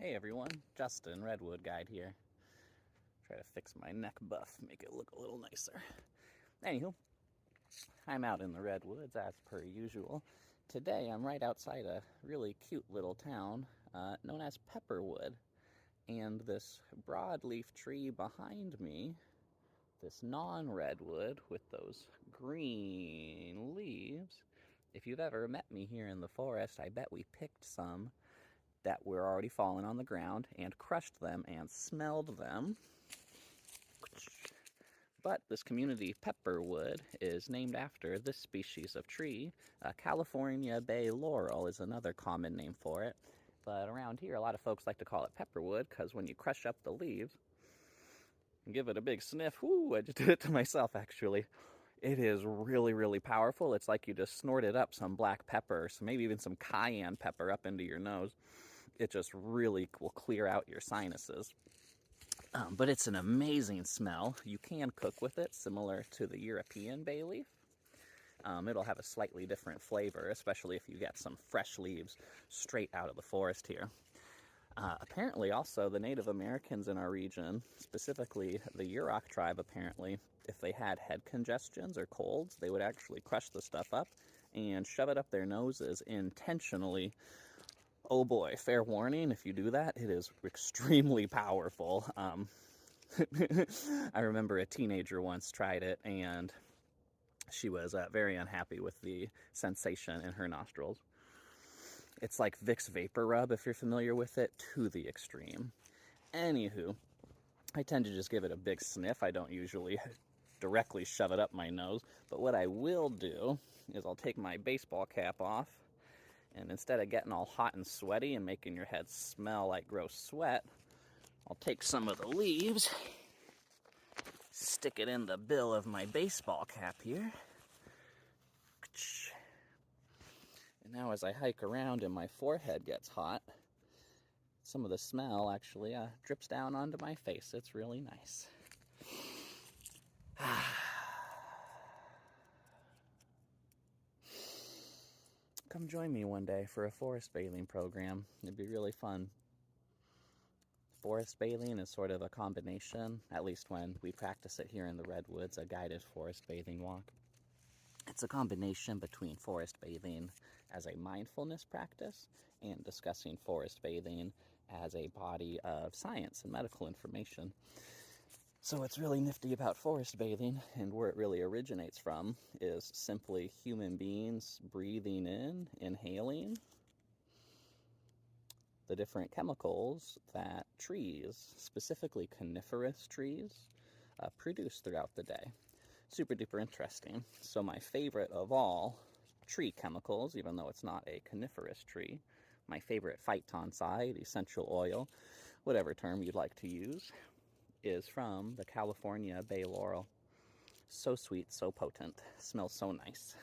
Hey everyone, Justin, Redwood Guide here. Try to fix my neck buff, make it look a little nicer. Anywho, I'm out in the Redwoods as per usual. Today I'm right outside a really cute little town known as Pepperwood. And this broadleaf tree behind me, this non-redwood with those green leaves, if you've ever met me here in the forest, I bet we picked some that were already fallen on the ground and crushed them and smelled them. But this community, Pepperwood, is named after this species of tree. California Bay Laurel is another common name for it. But around here, a lot of folks like to call it Pepperwood because when you crush up the leaves and give it a big sniff, whoo, I just did it to myself actually. It is really, really powerful. It's like you just snorted up some black pepper, so maybe even some cayenne pepper up into your nose. It just really will clear out your sinuses. But it's an amazing smell. You can cook with it, similar to the European bay leaf. It'll have a slightly different flavor, especially if you get some fresh leaves straight out of the forest here. Apparently, also, the Native Americans in our region, specifically the Yurok tribe, apparently, if they had head congestions or colds, they would actually crush the stuff up and shove it up their noses intentionally. Oh boy, fair warning, if you do that, it is extremely powerful. I remember a teenager once tried it, and she was very unhappy with the sensation in her nostrils. It's like Vicks Vapor Rub, if you're familiar with it, to the extreme. Anywho, I tend to just give it a big sniff. I don't usually directly shove it up my nose, but what I will do is I'll take my baseball cap off, and instead of getting all hot and sweaty and making your head smell like gross sweat, I'll take some of the leaves, stick it in the bill of my baseball cap here. And now as I hike around and my forehead gets hot, some of the smell actually drips down onto my face. It's really nice. Come join me one day for a forest bathing program. It'd be really fun. Forest bathing is sort of a combination, at least when we practice it here in the Redwoods, a guided forest bathing walk. It's a combination between forest bathing as a mindfulness practice and discussing forest bathing as a body of science and medical information. So what's really nifty about forest bathing, and where it really originates from, is simply human beings breathing in, inhaling the different chemicals that trees, specifically coniferous trees, produce throughout the day. Super duper interesting. So my favorite of all tree chemicals, even though it's not a coniferous tree, my favorite phytoncide, essential oil, whatever term you'd like to use, is from the California Bay Laurel. So sweet, so potent, smells so nice.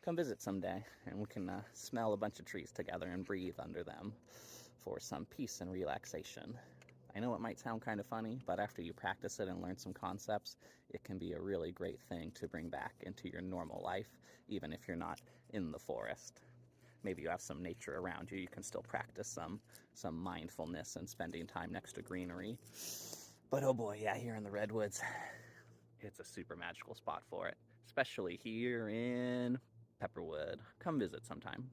Come visit someday and we can smell a bunch of trees together and breathe under them for some peace and relaxation. I know it might sound kind of funny, but after you practice it and learn some concepts, it can be a really great thing to bring back into your normal life, even if you're not in the forest. Maybe you have some nature around you, you can still practice some mindfulness and spending time next to greenery. But oh boy, yeah, here in the Redwoods, it's a super magical spot for it, especially here in Pepperwood. Come visit sometime.